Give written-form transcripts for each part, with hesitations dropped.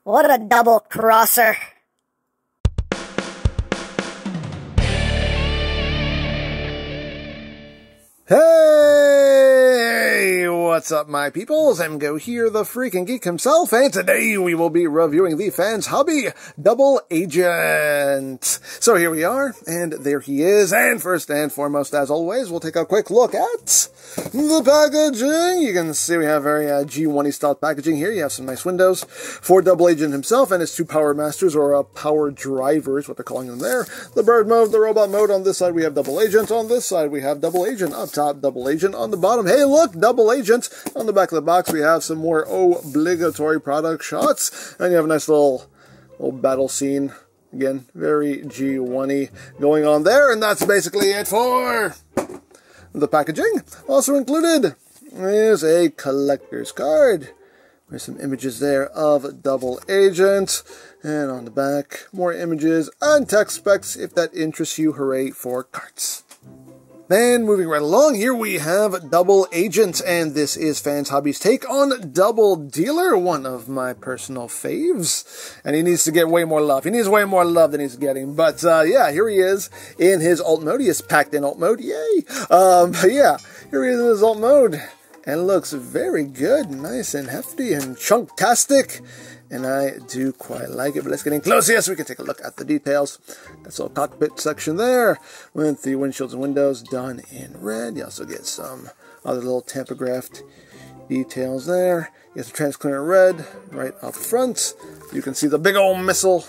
What a double crosser. Hey, what's up my peoples? EmGo here, the freaking geek himself, and today we will be reviewing the fans' hobby, Double Agent. So here we are, and there he is, and first and foremost, as always, we'll take a quick look at the packaging. You can see we have very G1-y style packaging here. You have some nice windows for Double Agent himself and his two power masters, or power drivers, what they're calling them there. The bird mode, the robot mode. On this side we have Double Agent, on this side we have Double Agent. Up top, Double Agent. On the bottom, hey look, Double Agent. On the back of the box we have some more obligatory product shots, and you have a nice little battle scene. Again, very G1-y going on there, and that's basically it for the packaging. Also included is a collector's card. There's some images there of Double Agent, and on the back, more images and text specs if that interests you. Hooray for cards. And moving right along, here we have Double Agent, and this is Fans Hobby's take on Doubledealer, one of my personal faves. And he needs to get way more love. He needs way more love than he's getting. But yeah, here he is in his alt mode. He is packed in alt mode. Yay! Yeah, here he is in his alt mode. And looks very good, nice and hefty and chunktastic. And I do quite like it, but let's get in close here so we can take a look at the details. That's a little cockpit section there with the windshields and windows done in red. You also get some other little tampographed details there. You have some transparent red right up front. You can see the big old missile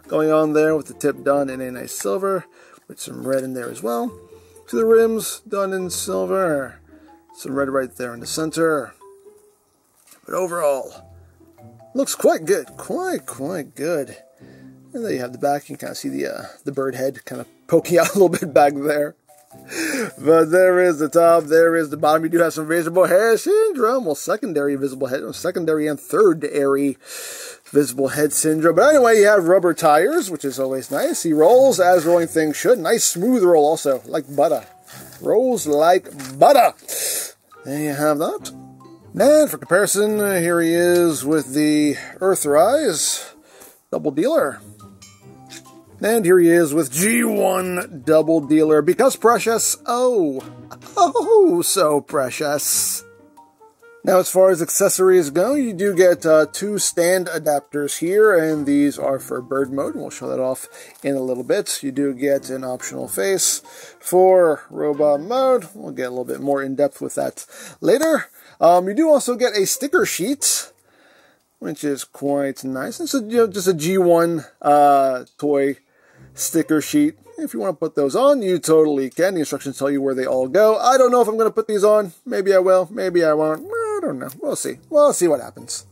going on there with the tip done in a nice silver with some red in there as well. See the rims done in silver. Some red right there in the center. But overall, looks quite good, quite good. And there you have the back. You can kind of see the bird head kind of poking out a little bit back there. But there is the top, there is the bottom. You do have some visible hair syndrome. Well, secondary visible head, secondary and third-ary visible head syndrome. But anyway, you have rubber tires, which is always nice. He rolls as rolling things should. Nice smooth roll also, like butter. Rolls like butter. There you have that. And for comparison, here he is with the Earthrise Doubledealer. And here he is with G1 Doubledealer, because precious. Oh, so precious. Now, as far as accessories go, you do get two stand adapters here, and these are for bird mode, and we'll show that off in a little bit. You do get an optional face for robot mode. We'll get a little bit more in-depth with that later. You do also get a sticker sheet, which is quite nice. It's just a G1 toy sticker sheet. If you want to put those on, you totally can. The instructions tell you where they all go. I don't know if I'm going to put these on. Maybe I will. Maybe I won't. I don't know. We'll see. We'll see what happens.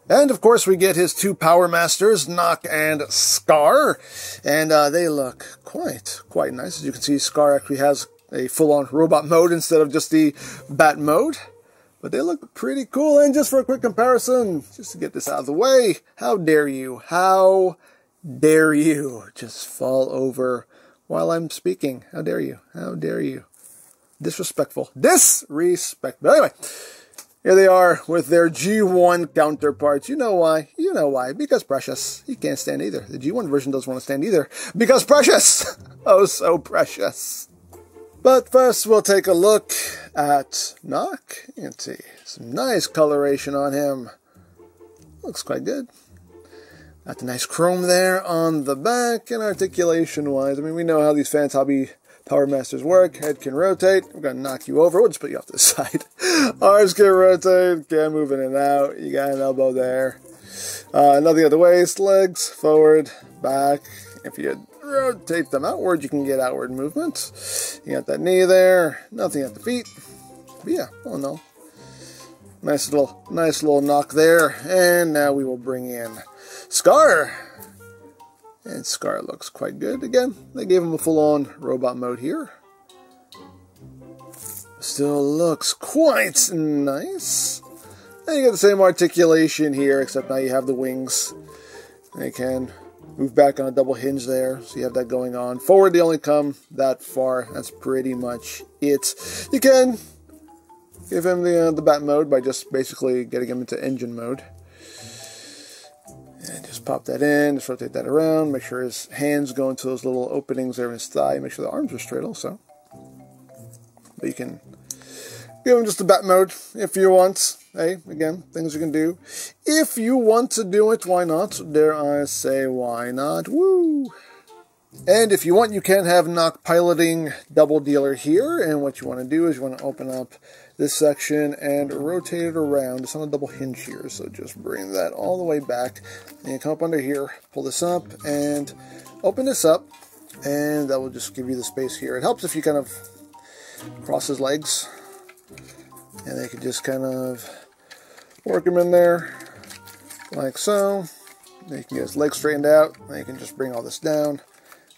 And, of course, we get his two power masters, Knock and Scar. And they look quite nice. As you can see, Scar actually has a full-on robot mode instead of just the bat mode. But they look pretty cool. And just for a quick comparison, just to get this out of the way, how dare you? How dare you just fall over while I'm speaking? How dare you? How dare you? Disrespectful. Disrespectful. Anyway, here they are with their G1 counterparts. You know why? You know why. Because precious. He can't stand either. The G1 version doesn't want to stand either. Because precious. Oh, so precious. But first, we'll take a look at Knock. You can see some nice coloration on him. Looks quite good. Got the nice chrome there on the back, and articulation-wise, I mean, we know how these Fans Hobby Power Masters work. Head can rotate. We're going to knock you over. We'll just put you off to the side. Arms can rotate, can move in and out. You got an elbow there. Nothing at the waist, legs, forward, back. If you rotate them outward, you can get outward movement. You got that knee there. Nothing at the feet. But yeah, oh no. Nice little knock there. And now we will bring in Scar. And Scar looks quite good. Again, they gave him a full-on robot mode here. Still looks quite nice. And you got the same articulation here, except now you have the wings. They can move back on a double hinge there, so you have that going on. Forward, they only come that far. That's pretty much it. You can give him the bat mode by just basically getting him into engine mode. And just pop that in, just rotate that around, make sure his hands go into those little openings there in his thigh, make sure the arms are straight also. But you can give him just a bat mode if you want. Hey, again, things you can do. If you want to do it, why not? Dare I say, why not? Woo! And if you want, you can have Nock piloting Doubledealer here. And what you want to do is you want to open up this section and rotate it around. It's on a double hinge here, so just bring that all the way back. And you come up under here, pull this up, and open this up. And that will just give you the space here. It helps if you kind of cross his legs. And they can just kind of work him in there like so. Then you can get his legs straightened out. Then you can just bring all this down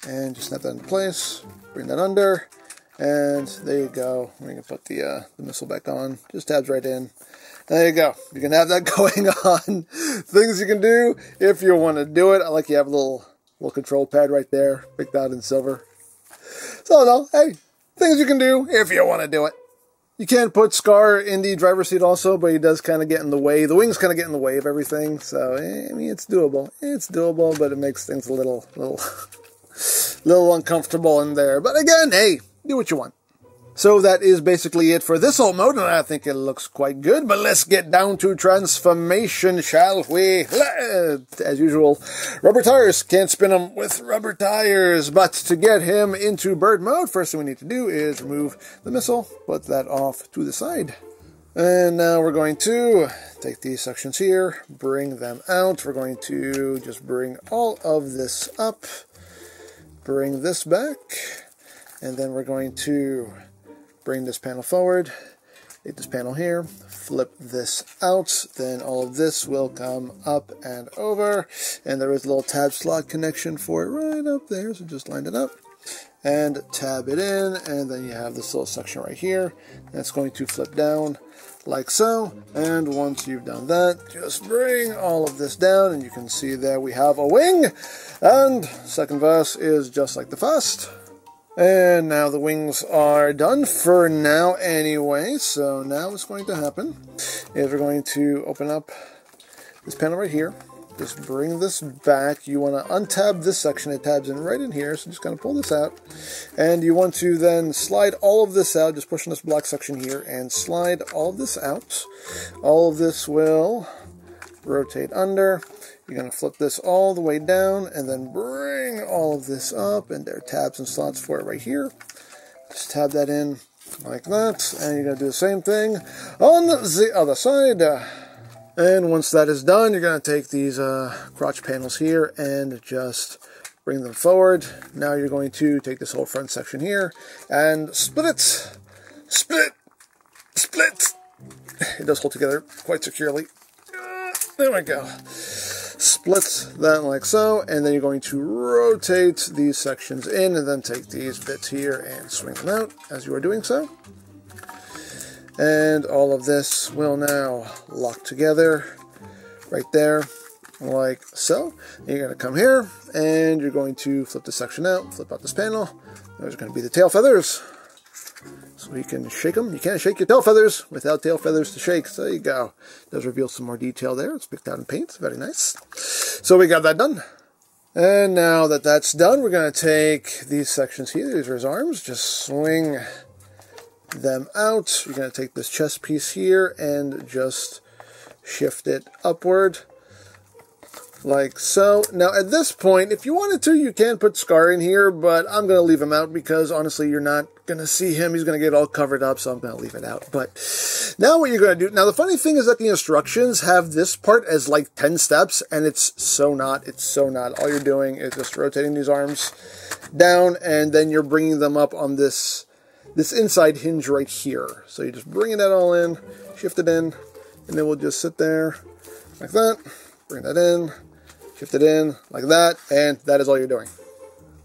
and just snap that into place. Bring that under, and there you go. We can put the missile back on. Just tabs right in. There you go. You can have that going on. Things you can do if you want to do it. I like you have a little control pad right there, picked out in silver. So no, hey, things you can do if you want to do it. You can put Scar in the driver's seat also, but he does kind of get in the way. The wings kind of get in the way of everything, so I mean it's doable. It's doable, but it makes things a little uncomfortable in there. But again, hey, do what you want. So that is basically it for this old mode, and I think it looks quite good. But let's get down to transformation, shall we? As usual, rubber tires. Can't spin them with rubber tires. But to get him into bird mode, first thing we need to do is remove the missile, put that off to the side. And now we're going to take these sections here, bring them out. We're going to just bring all of this up, bring this back, and then we're going to bring this panel forward, take this panel here, flip this out, then all of this will come up and over, and there is a little tab slot connection for it right up there, so just line it up, and tab it in, and then you have this little section right here, that's going to flip down like so, and once you've done that, just bring all of this down, and you can see there we have a wing, and second verse is just like the first. And now the wings are done for now anyway, so now what's going to happen is we're going to open up this panel right here, just bring this back. You want to untab this section, it tabs in right in here, so just kind of pull this out, and you want to then slide all of this out, just pushing this black section here, and slide all of this out. All of this will rotate under. You're going to flip this all the way down and then bring all of this up, and there are tabs and slots for it right here. Just tab that in like that, and you're going to do the same thing on the other side. And once that is done, you're going to take these crotch panels here and just bring them forward. Now you're going to take this whole front section here and split it. Split! Split! It does hold together quite securely. There we go. Split that like so, and then you're going to rotate these sections in, and then take these bits here and swing them out as you are doing so. And all of this will now lock together right there like so. And you're going to come here, and you're going to flip this section out, flip out this panel. There's going to be the tail feathers. So you can shake them. You can't shake your tail feathers without tail feathers to shake. So there you go. It does reveal some more detail there. It's picked out in paint. Very nice. So we got that done. And now that that's done, we're going to take these sections here. These are his arms. Just swing them out. You're going to take this chest piece here and just shift it upward like so. Now at this point, if you wanted to, you can put Scar in here, but I'm going to leave him out because honestly you're not going to see him. He's going to get all covered up, so I'm going to leave it out. But now what you're going to do, now the funny thing is that the instructions have this part as like 10 steps, and it's so not. All you're doing is just rotating these arms down, and then you're bringing them up on this inside hinge right here. So you're just bringing that all in, shift it in, and then we'll just sit there like that, bring that in, shift it in like that, and that is all you're doing.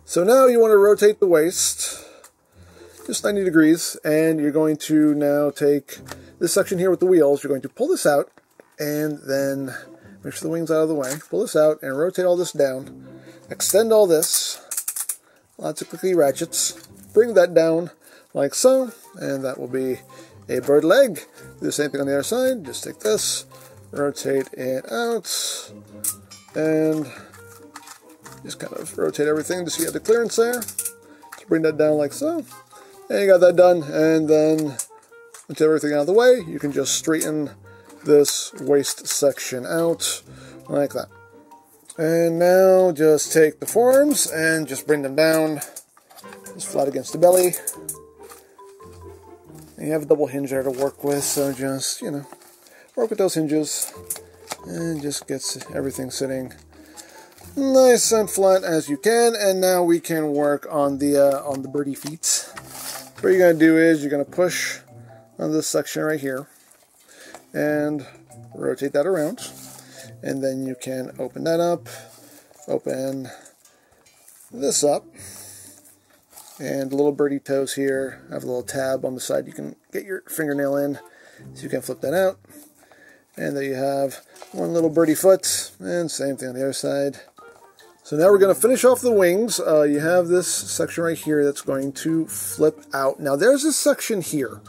So now you want to rotate the waist just 90 degrees, and you're going to now take this section here with the wheels. You're going to pull this out, and then make sure the wing's out of the way. Pull this out and rotate all this down. Extend all this. Lots of clicky ratchets. Bring that down like so, and that will be a bird leg. Do the same thing on the other side. Just take this, rotate it out and just kind of rotate everything just so you have the clearance there. Just bring that down like so. And you got that done, and then once everything out of the way, you can just straighten this waist section out like that. And now just take the forearms and just bring them down, just flat against the belly. And you have a double hinge there to work with, so just, you know, work with those hinges and just gets everything sitting nice and flat as you can. And now we can work on the birdie feet. What you're going to do is you're going to push on this section right here and rotate that around, and then you can open that up, open this up, and the little birdie toes here have a little tab on the side you can get your fingernail in, so you can flip that out, and there you have one little birdie foot, and same thing on the other side. So now we're going to finish off the wings. You have this section right here that's going to flip out. Now there's this section here.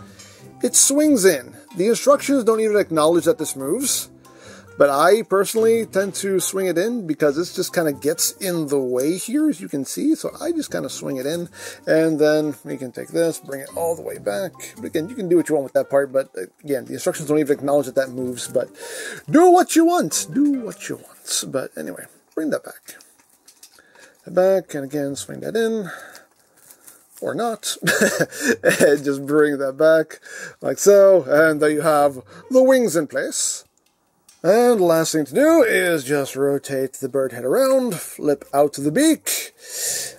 It swings in. The instructions don't even acknowledge that this moves, but I personally tend to swing it in because this just kind of gets in the way here, as you can see. So I just kind of swing it in, and then we can take this, bring it all the way back. But again, you can do what you want with that part, but again, the instructions don't even acknowledge that that moves, but do what you want. Do what you want. But anyway, bring that back. Back, and again, swing that in. Or not, and just bring that back like so, and there you have the wings in place. And the last thing to do is just rotate the bird head around, flip out to the beak,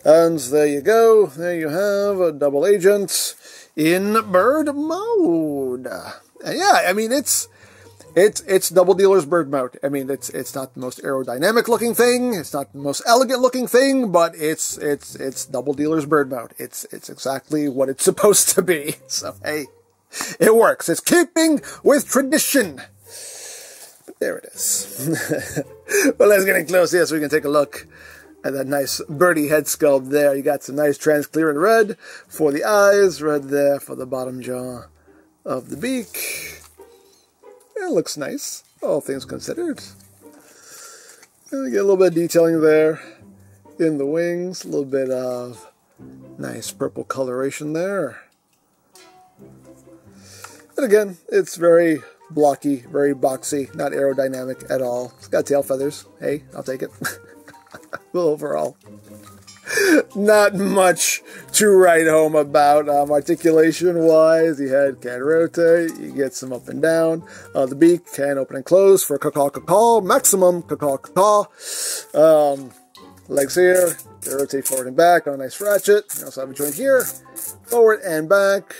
and there you go. There you have a double agent in bird mode. And yeah, I mean it's Doubledealer's bird mode. I mean, it's not the most aerodynamic looking thing. It's not the most elegant looking thing, but it's Doubledealer's bird mode. It's exactly what it's supposed to be. So hey, it works. It's keeping with tradition. But there it is. Well, let's get in close here so we can take a look at that nice birdie head sculpt there. You got some nice transparent red for the eyes, red there for the bottom jaw of the beak. It looks nice, all things considered. And we get a little bit of detailing there in the wings, a little bit of nice purple coloration there. And again, it's very blocky, very boxy, not aerodynamic at all. It's got tail feathers. Hey, I'll take it. Well, overall, not much to write home about. Articulation-wise, the head can rotate. You get some up and down. The beak can open and close for caw-caw-caw, maximum caw-caw-caw. Legs here, they rotate forward and back on a nice ratchet. You also have a joint here, forward and back.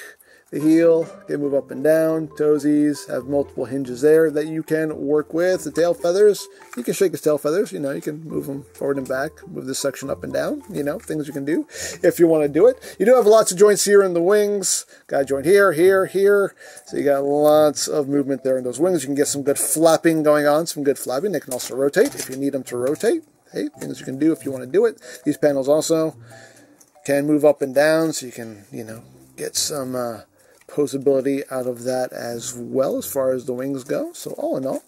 The heel can move up and down. Toesies have multiple hinges there that you can work with. The tail feathers, you can shake his tail feathers. You know, you can move them forward and back, move this section up and down. You know, things you can do if you want to do it. You do have lots of joints here in the wings. Got a joint here, here, here. So you got lots of movement there in those wings. You can get some good flapping going on, some good flapping. They can also rotate if you need them to rotate. Hey, things you can do if you want to do it. These panels also can move up and down, so you can, you know, get some posability out of that as well as far as the wings go. So all in all,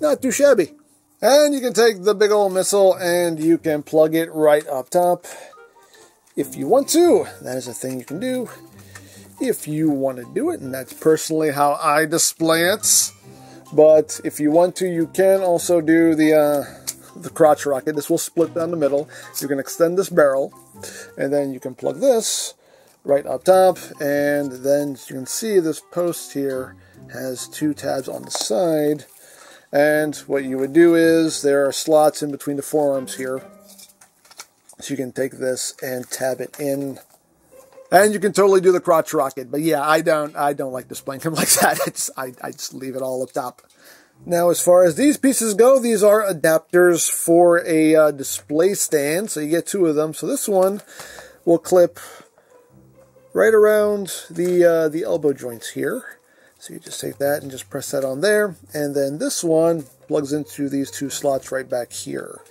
not too shabby. And you can take the big old missile and you can plug it right up top if you want to. That is a thing you can do if you want to do it, and that's personally how I display it. But if you want to, you can also do the crotch rocket. This will split down the middle. You can extend this barrel, and then you can plug this right up top, and then you can see this post here has two tabs on the side, and what you would do is there are slots in between the forearms here, so you can take this and tab it in, and you can totally do the crotch rocket. But yeah, I don't like displaying them like that. I just leave it all up top. Now, as far as these pieces go, these are adapters for a display stand, so you get two of them. So this one will clip right around the elbow joints here. So you just take that and just press that on there. And then this one plugs into these two slots right back here.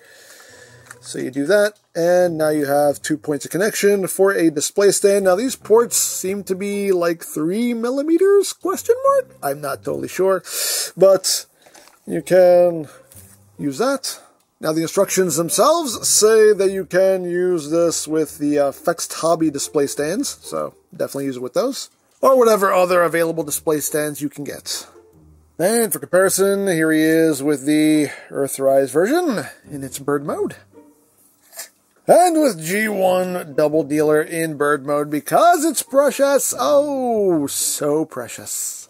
So you do that, and now you have 2 points of connection for a display stand. Now these ports seem to be like 3 millimeters, question mark? I'm not totally sure. But you can use that. Now the instructions themselves say that you can use this with the fixed hobby display stands, so definitely use it with those. Or whatever other available display stands you can get. And for comparison, here he is with the Earthrise version in its bird mode. And with G1 Doubledealer in bird mode because it's precious. Oh, so precious.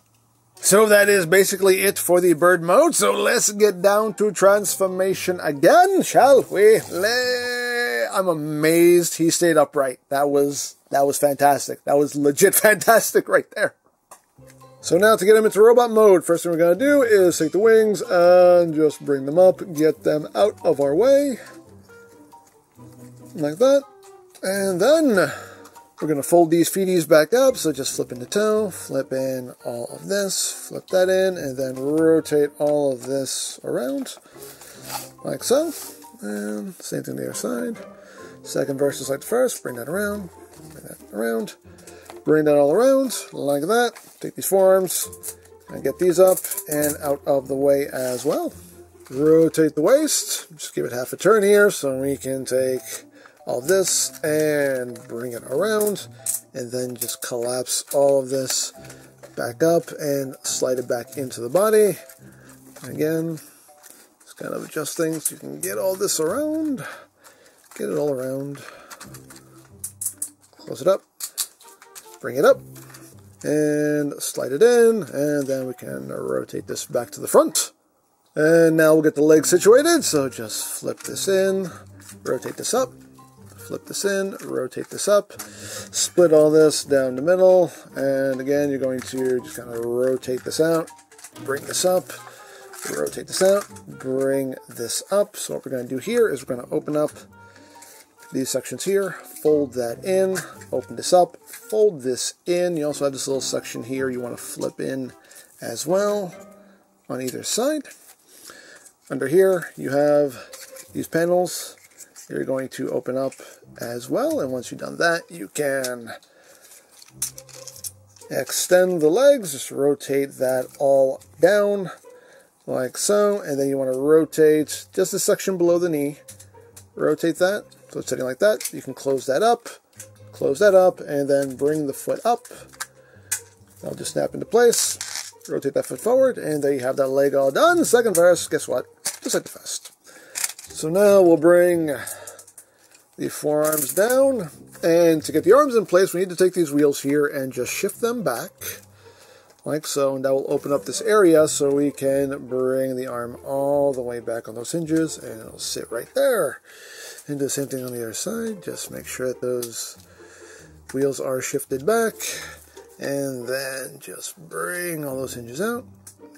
So that is basically it for the bird mode. So let's get down to transformation again, shall we? I'm amazed he stayed upright. That was fantastic. That was legit fantastic right there. So now to get him into robot mode, first thing we're going to do is take the wings and just bring them up, get them out of our way. Like that. And then we're going to fold these feeties back up, so just flip in the toe, flip in all of this, flip that in, and then rotate all of this around, like so. And same thing the other side. Second verse is like the first, bring that around, bring that around. Bring that all around, like that. Take these forearms, and get these up and out of the way as well. Rotate the waist, just give it half a turn here, so we can take all this and bring it around, and then just collapse all of this back up and slide it back into the body. Again, just kind of adjust things so you can get all this around, get it all around. Close it up. Bring it up, and slide it in, and then we can rotate this back to the front. And now we'll get the legs situated, so just flip this in, rotate this up, flip this in, rotate this up, split all this down the middle, and again, you're going to just kind of rotate this out, bring this up, rotate this out, bring this up. So what we're going to do here is we're going to open up these sections here, fold that in, open this up, fold this in. You also have this little section here you want to flip in as well on either side. Under here you have these panels you're going to open up as well, and once you've done that you can extend the legs, just rotate that all down like so, and then you want to rotate just the section below the knee, rotate that. So it's sitting like that. You can close that up, and then bring the foot up. That'll just snap into place. Rotate that foot forward, and there you have that leg all done. Second verse, guess what? Just like the first. So now we'll bring the forearms down, and to get the arms in place, we need to take these wheels here and just shift them back, like so, and that will open up this area so we can bring the arm all the way back on those hinges, and it'll sit right there. And do the same thing on the other side. Just make sure that those wheels are shifted back, and then just bring all those hinges out.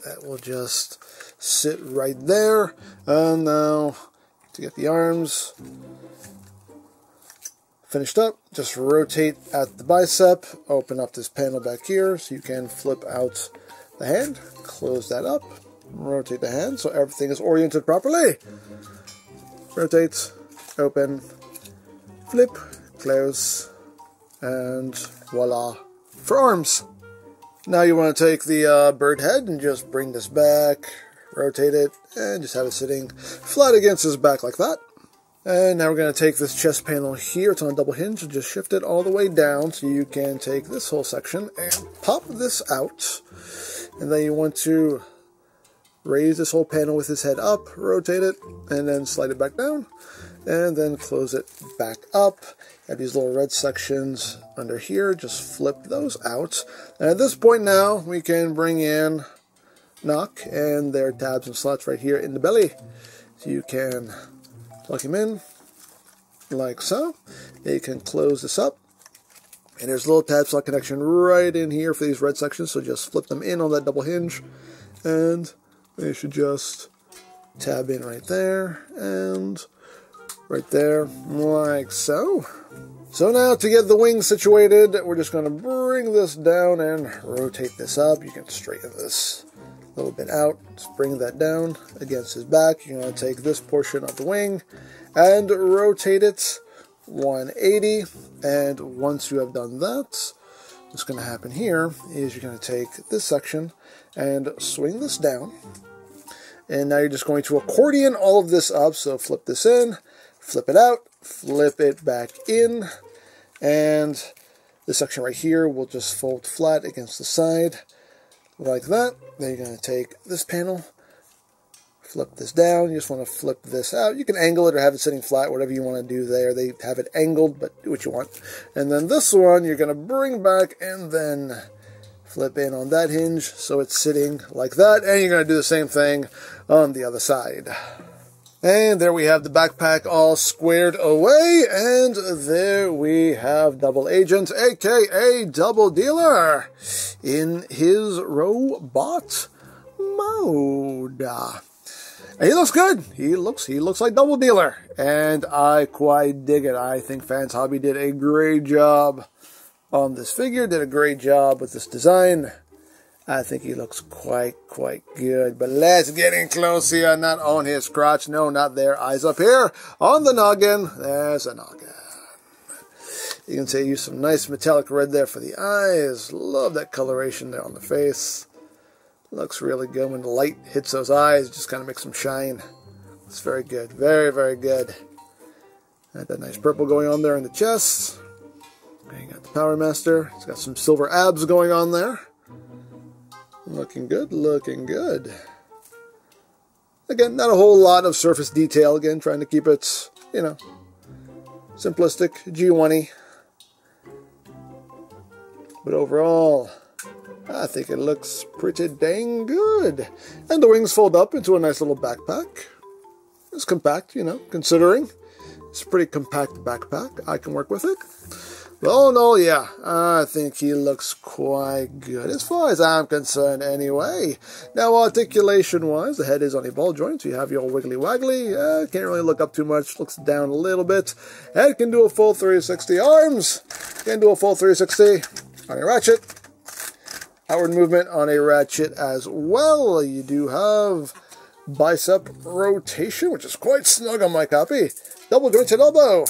That will just sit right there. And now to get the arms finished up, just rotate at the bicep, open up this panel back here so you can flip out the hand, close that up, rotate the hand so everything is oriented properly. Rotate, open, flip, close, and voila for arms. Now you want to take the bird head and just bring this back, rotate it, and just have it sitting flat against his back like that. And now we're going to take this chest panel here, it's on a double hinge, and just shift it all the way down so you can take this whole section and pop this out. And then you want to raise this whole panel with his head up, rotate it, and then slide it back down, and then close it back up. You have these little red sections under here, just flip those out. And at this point now, we can bring in Knock, and there are tabs and slots right here in the belly. So you can plug him in, like so. You can close this up, and there's a little tab slot connection right in here for these red sections, so just flip them in on that double hinge, and they should just tab in right there, and right there, like so. So now to get the wings situated, we're just going to bring this down and rotate this up. You can straighten this a little bit out. Just bring that down against his back. You're going to take this portion of the wing and rotate it 180. And once you have done that, what's going to happen here is you're going to take this section and swing this down. And now you're just going to accordion all of this up. So flip this in, flip it out, flip it back in. And this section right here will just fold flat against the side like that. Then you're going to take this panel, flip this down. You just want to flip this out. You can angle it or have it sitting flat, whatever you want to do there. They have it angled, but do what you want. And then this one, you're going to bring back and then flip in on that hinge so it's sitting like that. And you're going to do the same thing on the other side. And there we have the backpack all squared away. And there we have Double Agent, aka Doubledealer, in his robot mode. And he looks good. He looks like Doubledealer. And I quite dig it. I think Fans Hobby did a great job on this figure, did a great job with this design. I think he looks quite good. But let's get in close here, not on his crotch. No, not there. Eyes up here on the noggin. There's a noggin. You can see I used some nice metallic red there for the eyes. Love that coloration there on the face. Looks really good when the light hits those eyes. Just kind of makes them shine. It's very good. Very good. Got that nice purple going on there in the chest. You got the Power Master. It's got some silver abs going on there. Looking good, looking good. Again, not a whole lot of surface detail. Again, trying to keep it, you know, simplistic, G1-y. But overall, I think it looks pretty dang good. And the wings fold up into a nice little backpack. It's compact, you know, considering. It's a pretty compact backpack. I can work with it. Oh no, yeah, I think he looks quite good, as far as I'm concerned anyway. Now, articulation-wise, the head is on a ball joint, so you have your wiggly-waggly. Can't really look up too much, looks down a little bit. Head can do a full 360. Arms can do a full 360 on a ratchet. Outward movement on a ratchet as well. You do have bicep rotation, which is quite snug on my copy. Double jointed elbow,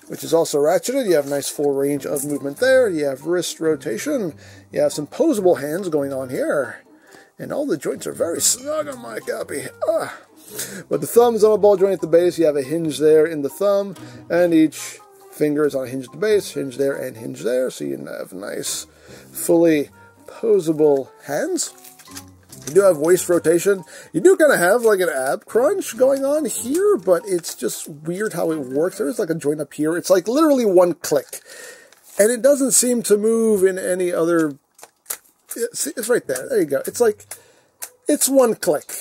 which is also ratcheted. You have a nice full range of movement there. You have wrist rotation. You have some posable hands going on here. And all the joints are very snug on my copy. But the thumb is on a ball joint at the base. You have a hinge there in the thumb. And each finger is on a hinge at the base. Hinge there and hinge there. So you have nice, fully posable hands. You do have waist rotation. You do kind of have like an ab crunch going on here, but it's just weird how it works. There's like a joint up here. It's like literally one click. And it doesn't seem to move in any other... It's right there. There you go. It's like, it's one click.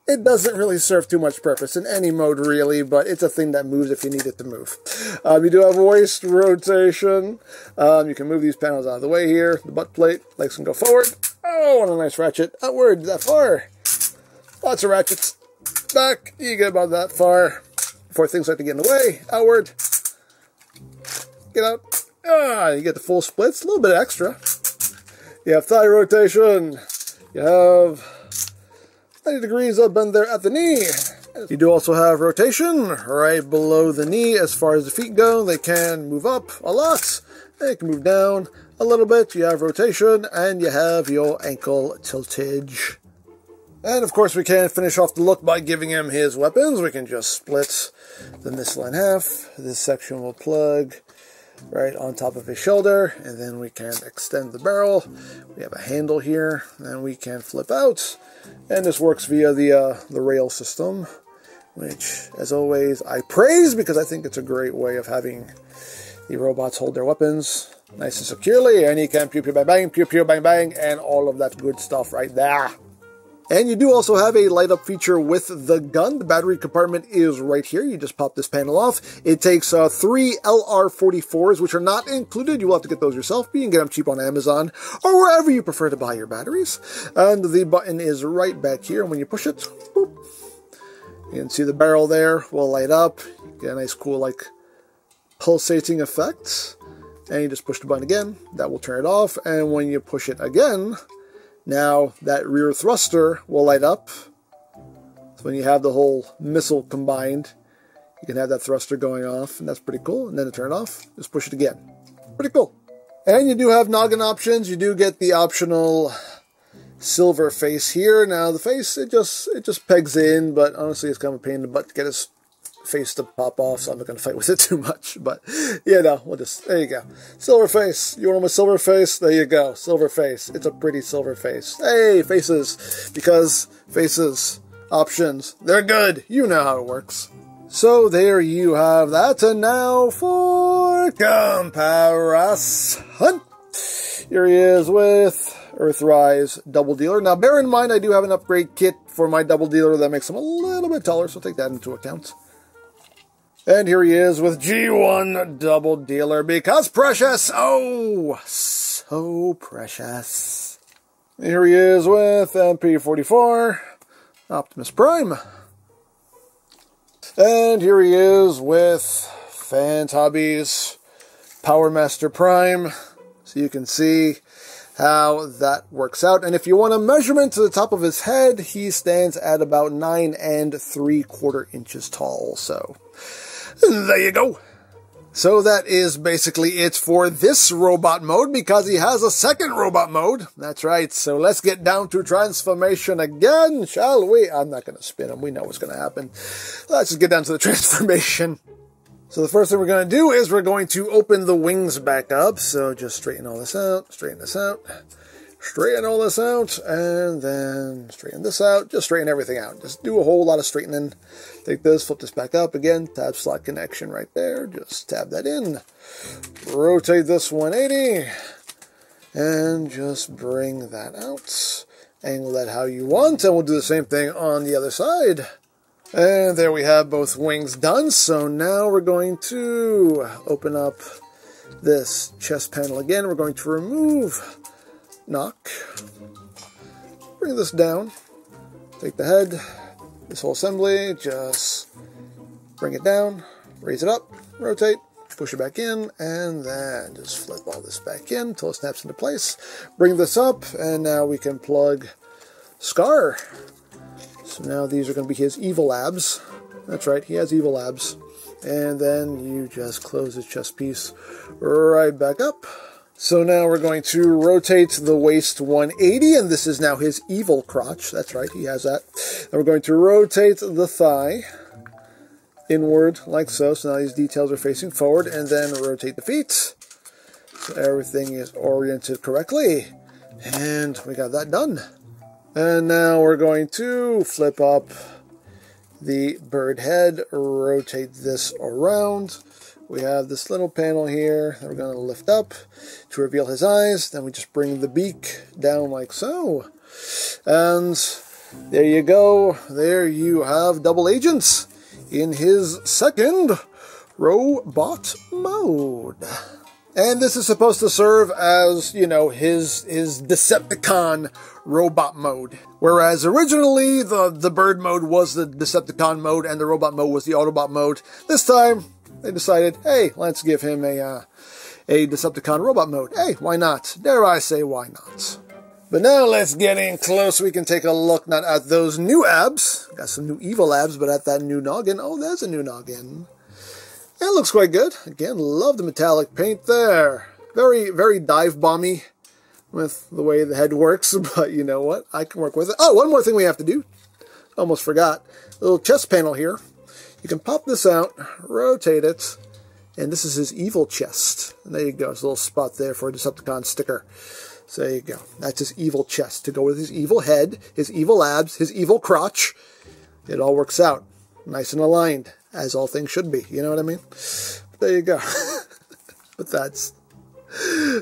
It doesn't really serve too much purpose in any mode, really, but it's a thing that moves if you need it to move. You do have waist rotation. You can move these panels out of the way here. The butt plate, legs can go forward. Oh, and a nice ratchet. Outward, that far. Lots of ratchets. Back, you get about that far. Before things start to get in the way. Outward. Get out. You get the full splits. A little bit extra. You have thigh rotation. You have 90 degrees up bend there at the knee. You do also have rotation right below the knee as far as the feet go. They can move up a lot. They can move down a little bit. You have rotation, and you have your ankle tiltage. And of course we can finish off the look by giving him his weapons. We can just split the missile in half. This section will plug right on top of his shoulder, and then we can extend the barrel. We have a handle here, and we can flip out. And this works via the rail system, which, as always, I praise because I think it's a great way of having the robots hold their weapons nice and securely, and you can pew pew bang bang, and all of that good stuff right there. And you do also have a light up feature with the gun. The battery compartment is right here. You just pop this panel off. It takes 3 LR44s, which are not included. You will have to get those yourself, but you can get them cheap on Amazon or wherever you prefer to buy your batteries. And the button is right back here. And when you push it, boop, you can see the barrel there will light up. You get a nice cool like pulsating effect. And you just push the button again. That will turn it off. And when you push it again, now that rear thruster will light up. So when you have the whole missile combined, you can have that thruster going off, and that's pretty cool. And then to turn it off, just push it again. Pretty cool. And you do have noggin options. You do get the optional silver face here. Now the face, it just pegs in, but honestly it's kind of a pain in the butt to get his face to pop off, so I'm not going to fight with it too much. But yeah, no, we'll just, there you go. Silver face. You want him a silver face? There you go. Silver face. It's a pretty silver face. Hey, faces. Because faces, options, they're good. You know how it works. So there you have that, and now for comparison. Here he is with Earthrise Doubledealer. Now bear in mind I do have an upgrade kit for my Doubledealer that makes him a little bit taller, so take that into account. And here he is with G1 Doubledealer, because precious! Oh, so precious. And here he is with MP44, Optimus Prime. And here he is with Fans Hobbies Power Master Prime. So you can see how that works out. And if you want a measurement to the top of his head, he stands at about 9 3/4 inches tall. So there you go. So that is basically it for this robot mode, because he has a second robot mode. That's right. So let's get down to transformation again, shall we? I'm not going to spin him. We know what's going to happen. Let's just get down to the transformation. So the first thing we're going to do is we're going to open the wings back up. So just straighten all this out, straighten this out, straighten all this out, and then straighten this out. Just straighten everything out. Just do a whole lot of straightening. Take this, flip this back up again, tab slot connection right there. Just tab that in. Rotate this 180, and just bring that out. Angle that how you want, and we'll do the same thing on the other side. And there we have both wings done. So now we're going to open up this chest panel again. We're going to remove knock. Bring this down. Take the head, this whole assembly, just bring it down, raise it up, rotate, push it back in, and then just flip all this back in until it snaps into place. Bring this up, and now we can plug Scar. So now these are going to be his evil abs. That's right, he has evil abs. And then you just close his chest piece right back up. So now we're going to rotate the waist 180, and this is now his evil crotch. That's right, he has that. And we're going to rotate the thigh inward like so. So now these details are facing forward, and then rotate the feet. So everything is oriented correctly. And we got that done. And now we're going to flip up the bird head, rotate this around. We have this little panel here that we're going to lift up to reveal his eyes. Then we just bring the beak down like so. And there you go. There you have Double Agents in his second robot mode. And this is supposed to serve as, you know, his Decepticon robot mode. Whereas originally the bird mode was the Decepticon mode and the robot mode was the Autobot mode. This time they decided, hey, let's give him a Decepticon robot mode. Hey, why not? Dare I say, why not? But now let's get in close. We can take a look not at those new abs. Got some new evil abs, but at that new noggin. Oh, there's a new noggin. It looks quite good. Again, love the metallic paint there. Very, very dive bomby with the way the head works, but you know what? I can work with it. Oh, one more thing we have to do. Almost forgot. A little chest panel here. You can pop this out, rotate it, and this is his evil chest. And there you go. There's a little spot there for a Decepticon sticker. So there you go. That's his evil chest to go with his evil head, his evil abs, his evil crotch. It all works out. Nice and aligned, as all things should be. You know what I mean? But there you go. But that's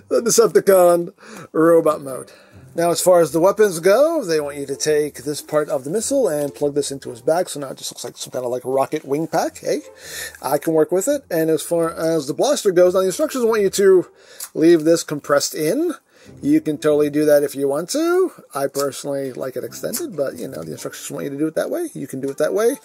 the Decepticon robot mode. Now, as far as the weapons go, they want you to take this part of the missile and plug this into his back, so now it just looks like some kind of like rocket wing pack. Hey, I can work with it. And as far as the blaster goes, now the instructions want you to leave this compressed in. You can totally do that if you want to. I personally like it extended, but, you know, the instructions want you to do it that way. You can do it that way.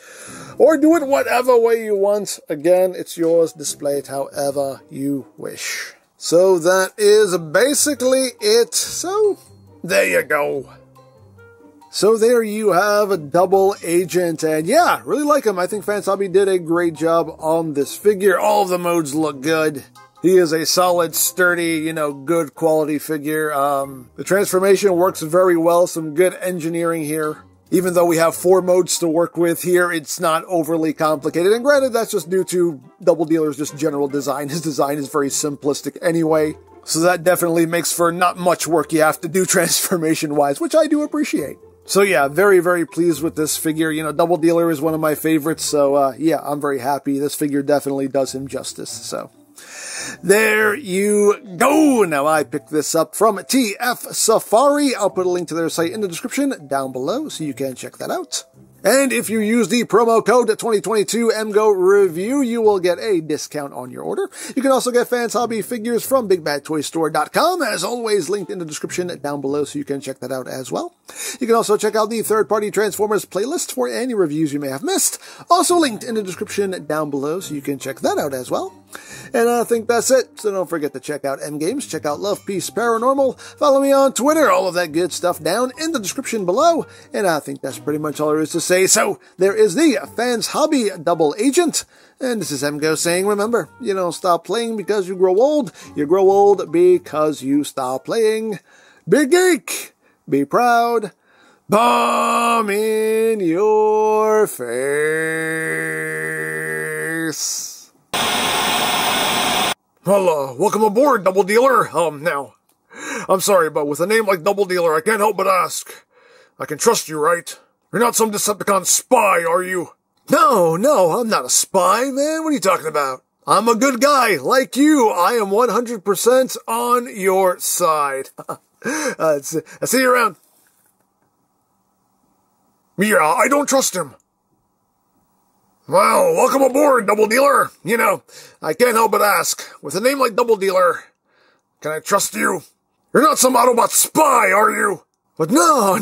Or do it whatever way you want. Again, it's yours. Display it however you wish. So that is basically it. So there you go. So there you have a Double Agent. And yeah, really like him. I think Fans Hobby did a great job on this figure. All of the modes look good. He is a solid, sturdy, good quality figure. The transformation works very well. Some good engineering here. Even though we have 4 modes to work with here, it's not overly complicated. And granted, that's just due to Doubledealer's just general design. His design is very simplistic anyway. So that definitely makes for not much work you have to do transformation-wise, which I do appreciate. So yeah, very, very pleased with this figure. Doubledealer is one of my favorites, so yeah, I'm very happy. This figure definitely does him justice, so there you go. Now, I picked this up from TF Safari. I'll put a link to their site in the description down below, so you can check that out. And if you use the promo code 2022 EmGo Review, you will get a discount on your order. You can also get Fans Hobby figures from BigBadToyStore.com, as always linked in the description down below, so you can check that out as well. You can also check out the third-party Transformers playlist for any reviews you may have missed, also linked in the description down below, so you can check that out as well. And I think that's it, so don't forget to check out EmGames, check out Love, Peace, Paranormal, follow me on Twitter, all of that good stuff down in the description below, and I think that's pretty much all there is to say. So, there is the Fans Hobby Double Agent, and this is EmGo saying, remember, you don't stop playing because you grow old because you stop playing. Big geek, be proud, bomb in your face. Well, welcome aboard, Doubledealer. Now, I'm sorry, but with a name like Doubledealer, I can't help but ask. I can trust you, right? You're not some Decepticon spy, are you? No, I'm not a spy, man. What are you talking about? I'm a good guy, like you. I am 100% on your side. I see you around. Yeah, I don't trust him. Well, welcome aboard, Doubledealer. I can't help but ask. With a name like Doubledealer, can I trust you? You're not some Autobot spy, are you? But no,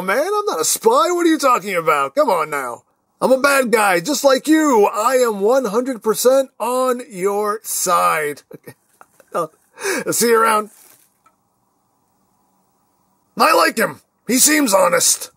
man, I'm not a spy. What are you talking about? Come on now. I'm a bad guy, just like you. I am 100% on your side. I'll see you around. I like him. He seems honest.